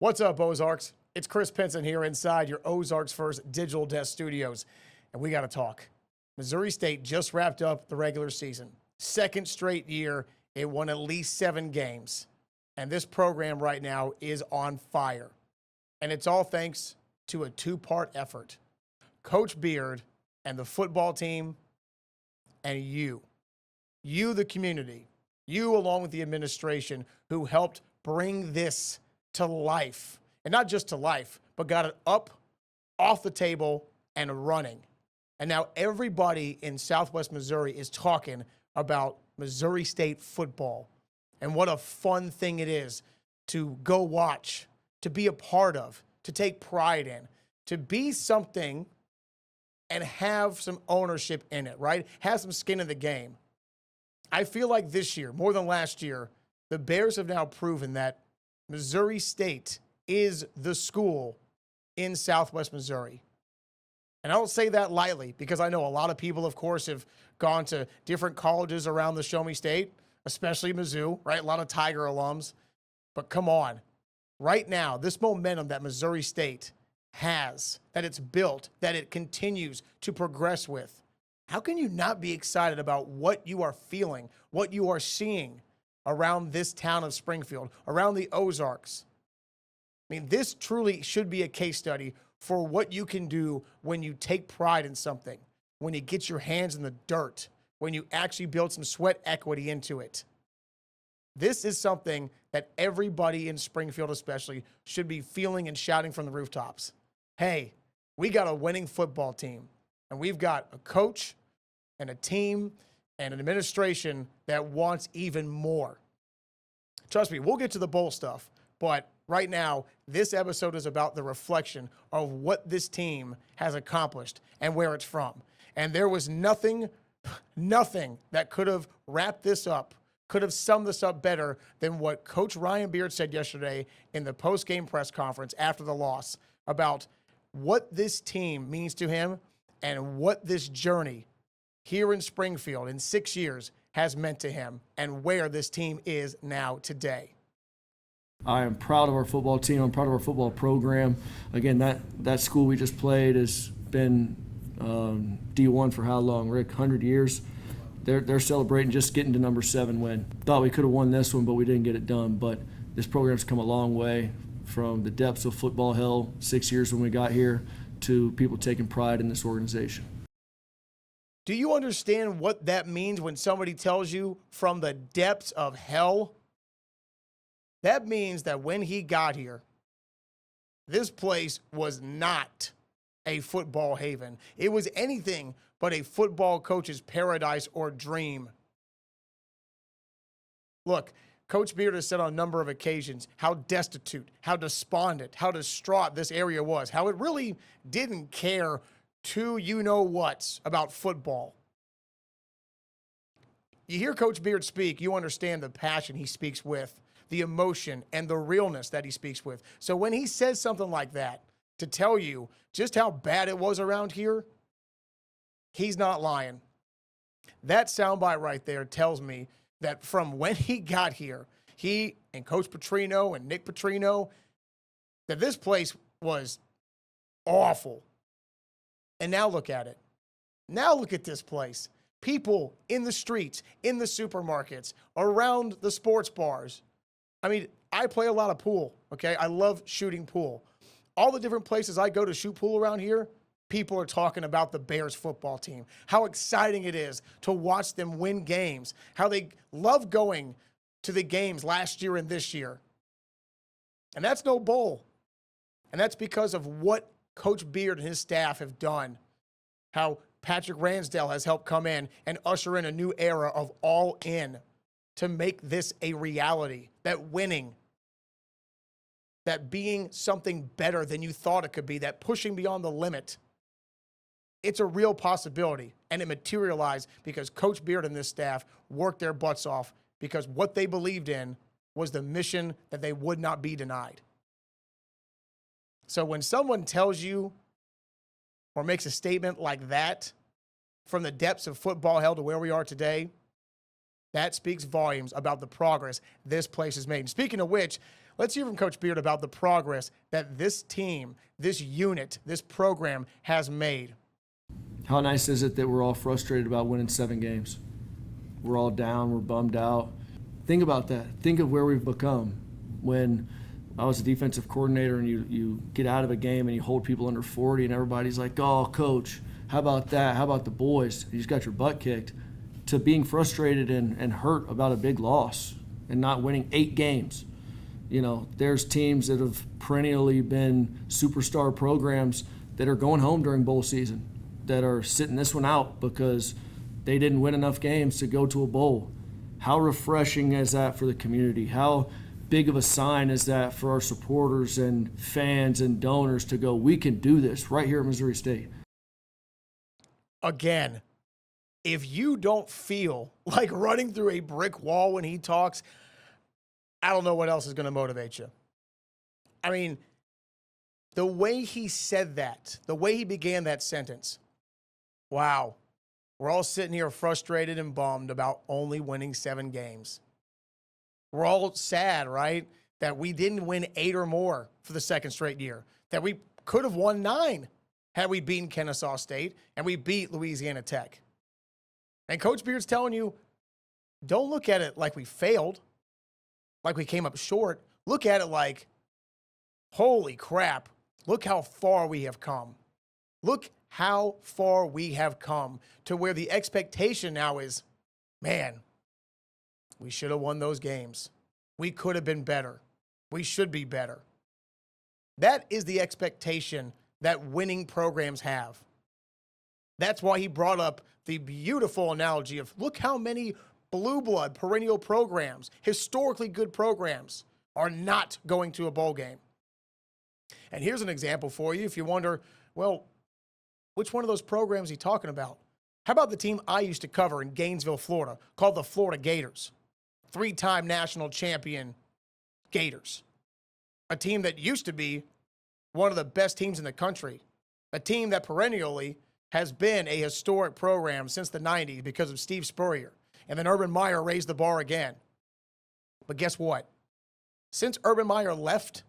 What's up, Ozarks? It's Chris Pinson here inside your Ozarks First Digital Desk Studios, and we got to talk. Missouri State just wrapped up the regular season. Second straight year, it won at least 7 games, and this program right now is on fire. And it's all thanks to a two-part effort. Coach Beard and the football team, and you, the community, you along with the administration who helped bring this to life. And not just to life, but got it up off the table and running. And now everybody in Southwest Missouri is talking about Missouri State football and what a fun thing it is to go watch, to be a part of, to take pride in, to be something and have some ownership in it, right? Have some skin in the game. I feel like this year, more than last year, the Bears have now proven that Missouri State is the school in Southwest Missouri. And I don't say that lightly because I know a lot of people, of course, have gone to different colleges around the Show Me State, especially Mizzou, right? A lot of Tiger alums. But come on. Right now, this momentum that Missouri State has, that it's built, that it continues to progress with, how can you not be excited about what you are feeling, what you are seeing around this town of Springfield, around the Ozarks? I mean, this truly should be a case study for what you can do when you take pride in something, when you get your hands in the dirt, when you actually build some sweat equity into it. This is something that everybody in Springfield especially should be feeling and shouting from the rooftops. Hey, we got a winning football team, and we've got a coach and a team and an administration that wants even more. Trust me, we'll get to the bowl stuff, but right now, this episode is about the reflection of what this team has accomplished and where it's from. And there was nothing that could have wrapped this up, could have summed this up better than what Coach Ryan Beard said yesterday in the post-game press conference after the loss about what this team means to him and what this journey here in Springfield in 6 years has meant to him and where this team is now today. I am proud of our football team. I'm proud of our football program. Again, that school we just played has been D1 for how long, Rick? 100 years. They're celebrating just getting to number 7 win. Thought we could have won this one, but we didn't get it done. But this program's come a long way from the depths of football hell 6 years when we got here to people taking pride in this organization. Do you understand what that means when somebody tells you from the depths of hell? That means that when he got here, this place was not a football haven. It was anything but a football coach's paradise or dream. Look, Coach Beard has said on a number of occasions how destitute, how despondent, how distraught this area was, how it really didn't care to you-know-whats about football. You hear Coach Beard speak, you understand the passion he speaks with, the emotion and the realness that he speaks with. So when he says something like that to tell you just how bad it was around here, he's not lying. That soundbite right there tells me that from when he got here, he and Coach Petrino and Nick Petrino, that this place was awful. And now look at it. Now look at this place. People in the streets, in the supermarkets, around the sports bars. I mean, I play a lot of pool, okay? I love shooting pool. All the different places I go to shoot pool around here, people are talking about the Bears football team, how exciting it is to watch them win games, how they love going to the games last year and this year. And that's no bowl. And that's because of what Coach Beard and his staff have done, how Patrick Ransdell has helped come in and usher in a new era of all in to make this a reality, that winning, that being something better than you thought it could be, that pushing beyond the limit. It's a real possibility, and it materialized because Coach Beard and this staff worked their butts off because what they believed in was the mission that they would not be denied. So when someone tells you or makes a statement like that from the depths of football hell to where we are today, That speaks volumes about the progress this place has made. And speaking of which, let's hear from Coach Beard about the progress that this team, this unit, this program has made. How nice is it that we're all frustrated about winning 7 games? We're all down, we're bummed out. Think about that. Think of where we've become. When I was a defensive coordinator and you get out of a game and you hold people under 40 and everybody's like, oh, coach, how about that? How about the boys? You just got your butt kicked. To being frustrated and hurt about a big loss and not winning 8 games. You know, there's teams that have perennially been superstar programs that are going home during bowl season, that are sitting this one out because they didn't win enough games to go to a bowl. How refreshing is that for the community? How big of a sign is that for our supporters and fans and donors to go, we can do this right here at Missouri State? Again, if you don't feel like running through a brick wall when he talks, I don't know what else is going to motivate you. I mean, the way he said that, the way he began that sentence, wow, we're all sitting here frustrated and bummed about only winning 7 games. We're all sad, right, that we didn't win 8 or more for the second straight year, that we could have won 9 had we beaten Kennesaw State and we beat Louisiana Tech. And Coach Beard's telling you, don't look at it like we failed, like we came up short. Look at it like, holy crap, look how far we have come. Look how far we have come to where the expectation now is, man, we should have won those games. We could have been better. We should be better. That is the expectation that winning programs have. That's why he brought up the beautiful analogy of look how many blue blood perennial programs, historically good programs, are not going to a bowl game. And here's an example for you if you wonder, well, which one of those programs is he talking about? How about the team I used to cover in Gainesville, Florida, called the Florida Gators? 3-time national champion Gators. A team that used to be one of the best teams in the country. A team that perennially has been a historic program since the 90s because of Steve Spurrier. And then Urban Meyer raised the bar again. But guess what? Since Urban Meyer left,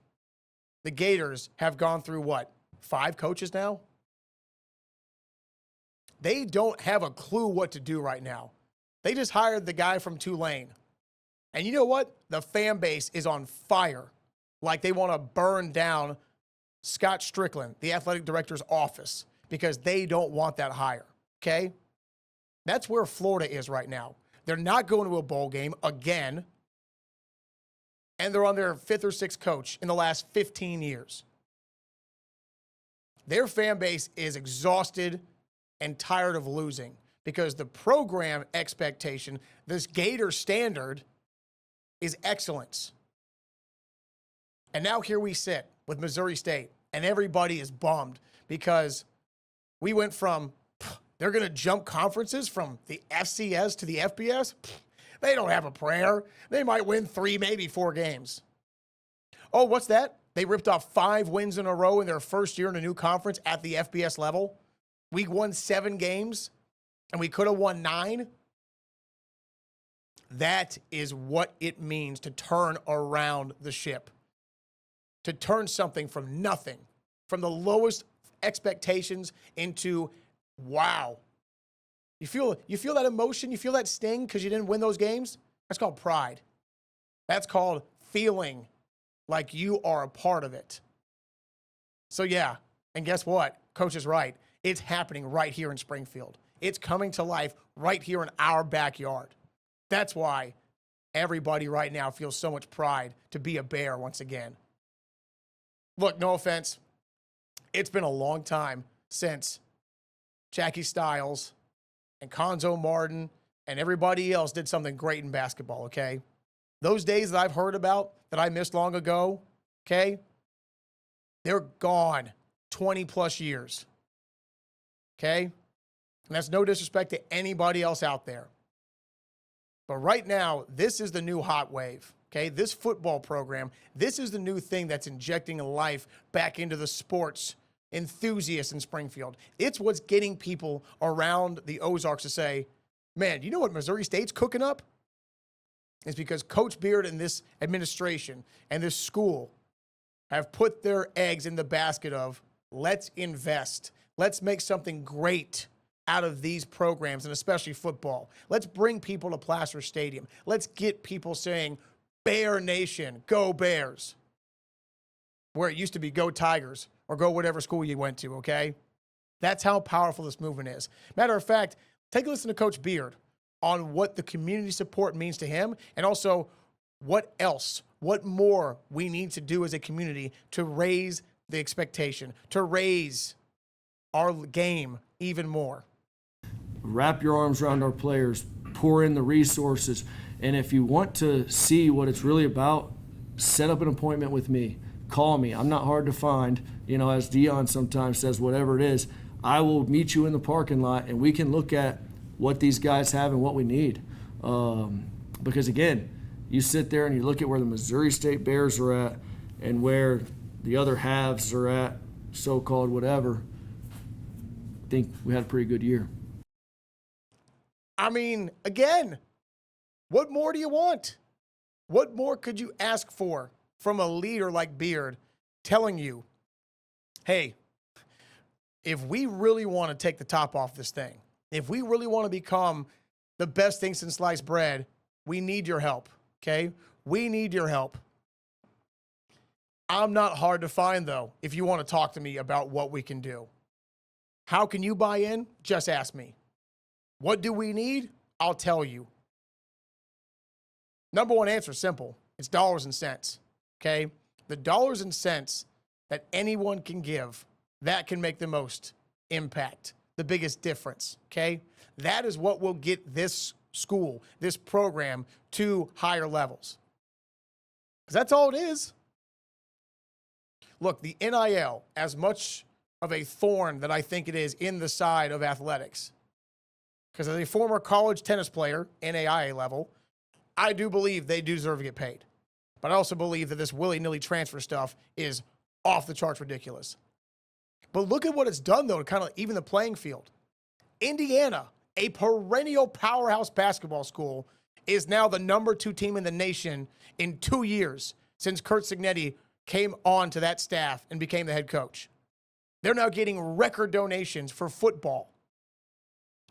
the Gators have gone through what? 5 coaches now? They don't have a clue what to do right now. They just hired the guy from Tulane. And you know what? The fan base is on fire. Like they want to burn down Scott Strickland, the athletic director's office, because they don't want that hire, okay? That's where Florida is right now. They're not going to a bowl game again, and they're on their 5th or 6th coach in the last 15 years. Their fan base is exhausted and tired of losing because the program expectation, this Gator standard, is excellence. And now here we sit with Missouri State, and everybody is bummed because we went from, they're going to jump conferences from the FCS to the FBS. They don't have a prayer. They might win 3, maybe 4 games. Oh, what's that? They ripped off 5 wins in a row in their first year in a new conference at the FBS level. We won 7 games, and we could have won 9. That is what it means to turn around the ship. To turn something from nothing, from the lowest expectations into, wow. You feel that emotion? You feel that sting because you didn't win those games? That's called pride. That's called feeling like you are a part of it. So yeah, and guess what? Coach is right. It's happening right here in Springfield. It's coming to life right here in our backyard. That's why everybody right now feels so much pride to be a Bear once again. Look, no offense. It's been a long time since Jackie Stiles and Conzo Martin and everybody else did something great in basketball, okay? Those days that I've heard about that I missed long ago, okay, they're gone 20-plus years, okay? And that's no disrespect to anybody else out there. But right now, this is the new hot wave, okay? This football program, this is the new thing that's injecting life back into the sports enthusiasts in Springfield. It's what's getting people around the Ozarks to say, man, you know what Missouri State's cooking up? is because Coach Beard and this administration and this school have put their eggs in the basket of let's invest. Let's make something great out of these programs, and especially football. Let's bring people to Placer Stadium. Let's get people saying, Bear Nation, go Bears. Where it used to be go Tigers or go whatever school you went to, okay? That's how powerful this movement is. Matter of fact, take a listen to Coach Beard on what the community support means to him, and also what else, what more we need to do as a community to raise the expectation, to raise our game even more. Wrap your arms around our players, pour in the resources, and if you want to see what it's really about, set up an appointment with me. Call me. I'm not hard to find. You know, as Dion sometimes says, whatever it is, I will meet you in the parking lot and we can look at what these guys have and what we need. Because again, you sit there and you look at where the Missouri State Bears are at and where the other halves are at, so-called whatever. I think we had a pretty good year. I mean, again, what more do you want? What more could you ask for from a leader like Beard telling you, hey, if we really want to take the top off this thing, if we really want to become the best thing since sliced bread, we need your help, okay? We need your help. I'm not hard to find, though, if you want to talk to me about what we can do. How can you buy in? Just ask me. What do we need? I'll tell you. Number one answer is simple. It's dollars and cents, okay? The dollars and cents that anyone can give, that can make the most impact, the biggest difference, okay? That is what will get this school, this program, to higher levels. Because that's all it is. Look, the NIL, as much of a thorn that I think it is in the side of athletics, because as a former college tennis player, NAIA level, I do believe they do deserve to get paid. But I also believe that this willy-nilly transfer stuff is off the charts ridiculous. But look at what it's done, though, to kind of even the playing field. Indiana, a perennial powerhouse basketball school, is now the number 2 team in the nation in 2 years since Curt Cignetti came on to that staff and became the head coach. They're now getting record donations for football.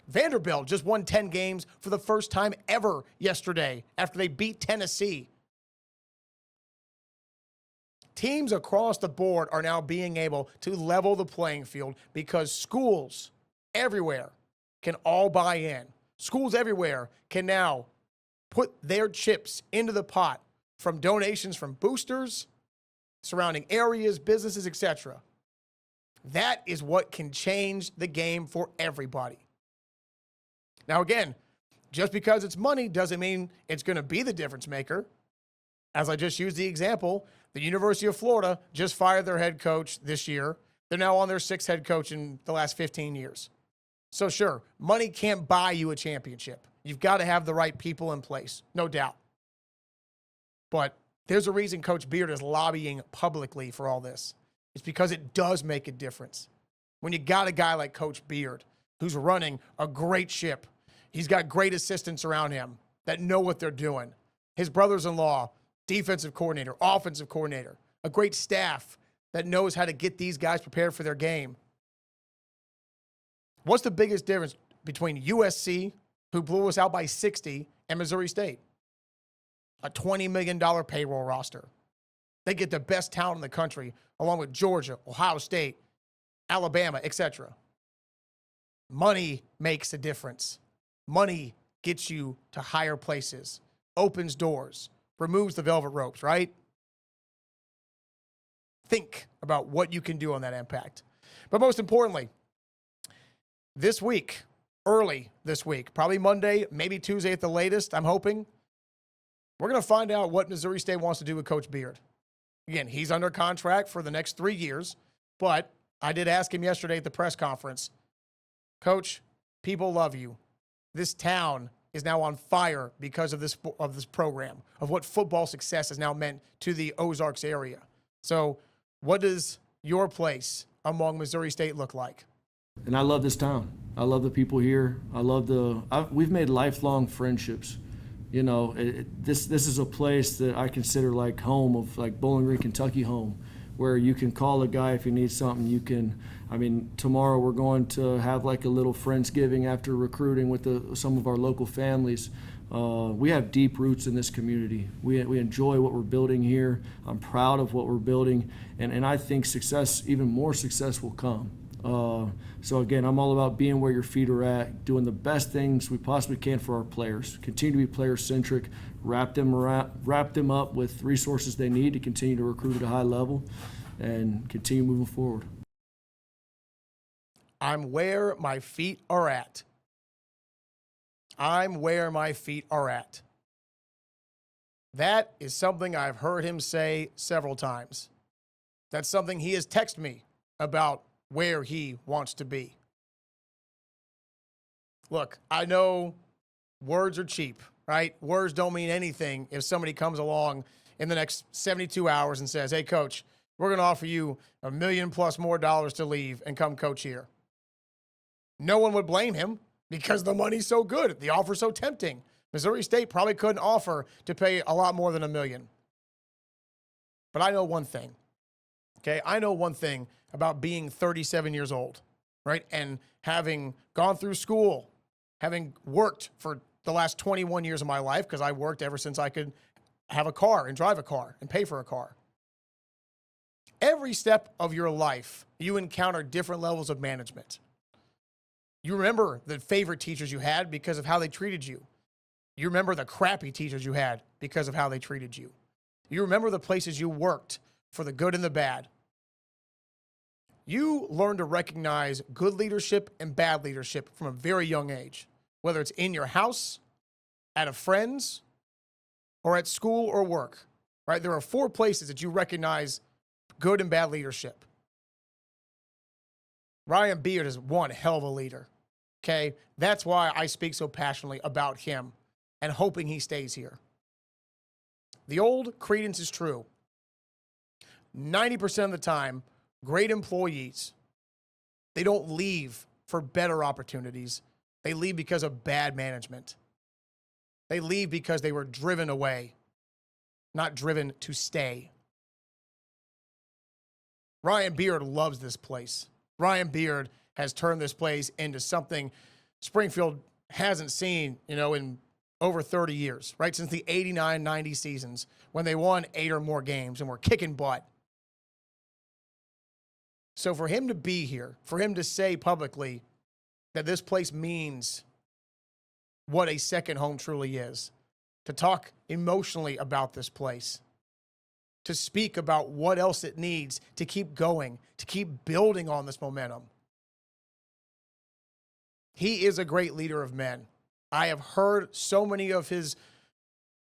Vanderbilt just won 10 games for the first time ever yesterday after they beat Tennessee. Teams across the board are now being able to level the playing field because schools everywhere can all buy in. Schools everywhere can now put their chips into the pot from donations from boosters, surrounding areas, businesses, etc. That is what can change the game for everybody. Now, again, just because it's money doesn't mean it's going to be the difference maker. As I just used the example, the University of Florida just fired their head coach this year. They're now on their 6th head coach in the last 15 years. So sure, money can't buy you a championship. You've got to have the right people in place, no doubt. But there's a reason Coach Beard is lobbying publicly for all this. It's because it does make a difference. When you got a guy like Coach Beard who's running a great ship, he's got great assistants around him that know what they're doing. His brothers-in-law, defensive coordinator, offensive coordinator, a great staff that knows how to get these guys prepared for their game. What's the biggest difference between USC, who blew us out by 60, and Missouri State? A $20 million payroll roster. They get the best talent in the country, along with Georgia, Ohio State, Alabama, etc. Money makes a difference. Money gets you to higher places, opens doors, removes the velvet ropes, right? Think about what you can do on that impact. But most importantly, this week, early this week, probably Monday, maybe Tuesday at the latest, I'm hoping, we're going to find out what Missouri State wants to do with Coach Beard. Again, he's under contract for the next 3 years, but I did ask him yesterday at the press conference, Coach, people love you. This town is now on fire because of this program, of what football success has now meant to the Ozarks area. So what does your place among Missouri State look like? And I love this town. I love the people here. We've made lifelong friendships. You know, this is a place that I consider like home of like Bowling Green, Kentucky home, where you can call a guy if you need something. You can, I mean, tomorrow we're going to have like a little Friendsgiving after recruiting with some of our local families. We have deep roots in this community. We enjoy what we're building here. I'm proud of what we're building, and I think success, even more success, will come. So again, I'm all about being where your feet are at, doing the best things we possibly can for our players. Continue to be player-centric, wrap them up with resources they need to continue to recruit at a high level, and continue moving forward. I'm where my feet are at. I'm where my feet are at. That is something I've heard him say several times. That's something he has texted me about where he wants to be. Look, I know words are cheap, right? Words don't mean anything if somebody comes along in the next 72 hours and says, hey, coach, we're going to offer you $1 million plus more to leave and come coach here. No one would blame him because the money's so good. The offer's so tempting. Missouri State probably couldn't offer to pay a lot more than $1 million. But I know one thing, okay? I know one thing about being 37 years old, right? And having gone through school, having worked for the last 21 years of my life, because I worked ever since I could have a car and drive a car and pay for a car. Every step of your life, you encounter different levels of management. You remember the favorite teachers you had because of how they treated you. You remember the crappy teachers you had because of how they treated you. You remember the places you worked for the good and the bad. You learn to recognize good leadership and bad leadership from a very young age, whether it's in your house, at a friend's, or at school or work, right? There are 4 places that you recognize good and bad leadership. Ryan Beard is one hell of a leader, okay? That's why I speak so passionately about him and hoping he stays here. The old credence is true. 90% of the time, great employees, they don't leave for better opportunities. They leave because of bad management. They leave because they were driven away, not driven to stay. Ryan Beard loves this place. Ryan Beard has turned this place into something Springfield hasn't seen, in over 30 years, right? Since the 89-90 seasons when they won 8 or more games and were kicking butt. So for him to be here, for him to say publicly that this place means what a second home truly is, to talk emotionally about this place, to speak about what else it needs to keep going, to keep building on this momentum. He is a great leader of men. I have heard so many of his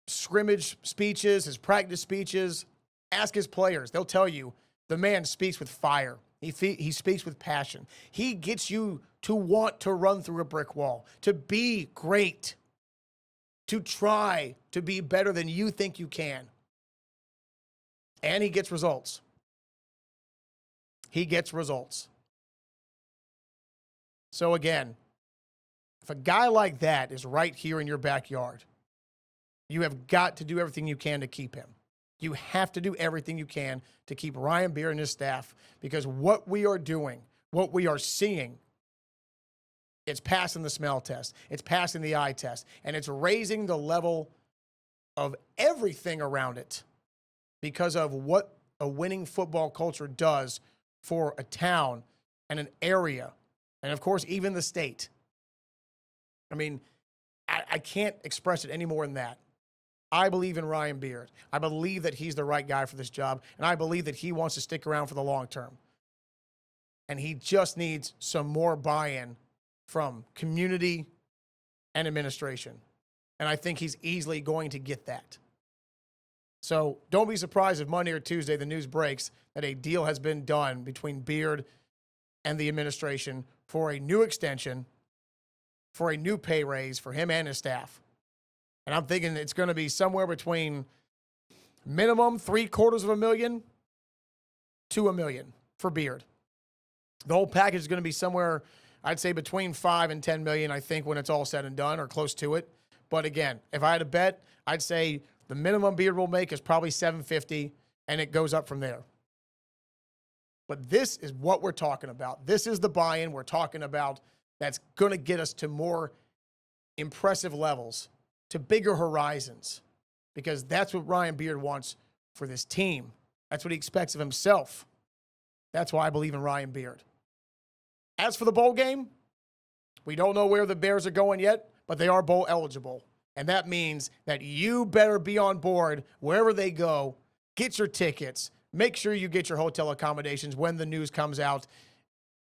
scrimmage speeches, his practice speeches. Ask his players. They'll tell you the man speaks with fire. He speaks with passion. He gets you to want to run through a brick wall, to be great, to try to be better than you think you can. And he gets results. He gets results. So again, if a guy like that is right here in your backyard, you have got to do everything you can to keep him. You have to do everything you can to keep Ryan Beard and his staff, because what we are doing, what we are seeing, it's passing the smell test, it's passing the eye test, and it's raising the level of everything around it because of what a winning football culture does for a town and an area, and of course, even the state. I mean, I can't express it any more than that. I believe in Ryan Beard. I believe that he's the right guy for this job, and I believe that he wants to stick around for the long term. And he just needs some more buy-in from community and administration. And I think he's easily going to get that. So don't be surprised if Monday or Tuesday the news breaks that a deal has been done between Beard and the administration for a new extension, for a new pay raise for him and his staff. And I'm thinking it's going to be somewhere between minimum $750,000 to $1 million for Beard. The whole package is going to be somewhere, I'd say, between $5 and $10 million, I think, when it's all said and done, or close to it. But again, if I had to bet, I'd say the minimum Beard will make is probably $750, and it goes up from there. But this is what we're talking about. This is the buy-in we're talking about that's going to get us to more impressive levels, to bigger horizons, because that's what Ryan Beard wants for this team. That's what he expects of himself. That's why I believe in Ryan Beard. As for the bowl game, we don't know where the Bears are going yet, but they are bowl eligible. And that means that you better be on board wherever they go. Get your tickets. Make sure you get your hotel accommodations when the news comes out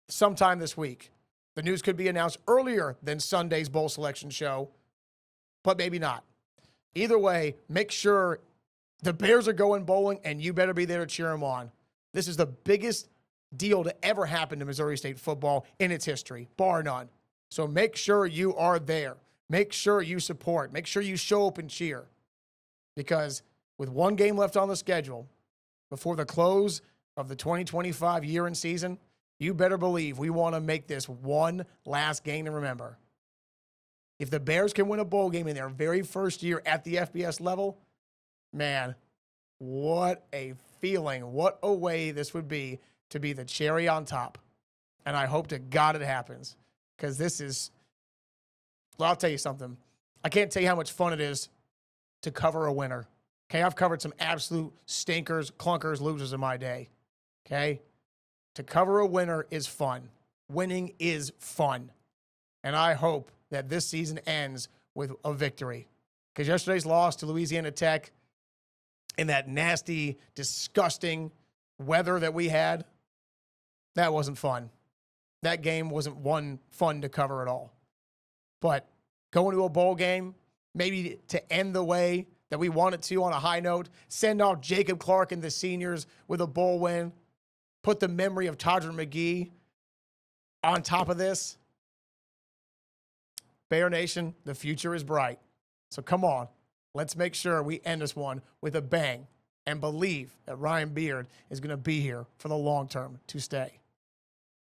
sometime this week. The news could be announced earlier than Sunday's bowl selection show, but maybe not. Either way, make sure the Bears are going bowling, and you better be there to cheer them on. This is the biggest deal to ever happen to Missouri State football in its history, bar none. So make sure you are there. Make sure you support. Make sure you show up and cheer. Because with one game left on the schedule, before the close of the 2025 year and season, you better believe we want to make this one last game to remember. If the Bears can win a bowl game in their very first year at the FBS level, man, what a feeling, what a way this would be to be the cherry on top. And I hope to God it happens, because this is, well, I'll tell you something. I can't tell you how much fun it is to cover a winner. Okay, I've covered some absolute stinkers, clunkers, losers in my day. Okay, to cover a winner is fun. Winning is fun. And I hope that this season ends with a victory. Because yesterday's loss to Louisiana Tech in that nasty, disgusting weather that we had, that wasn't fun. That game wasn't one fun to cover at all. But going to a bowl game, maybe to end the way that we wanted to on a high note, send off Jacob Clark and the seniors with a bowl win, put the memory of Todrick McGee on top of this. Bear Nation, the future is bright. So come on, let's make sure we end this one with a bang and believe that Ryan Beard is going to be here for the long term to stay.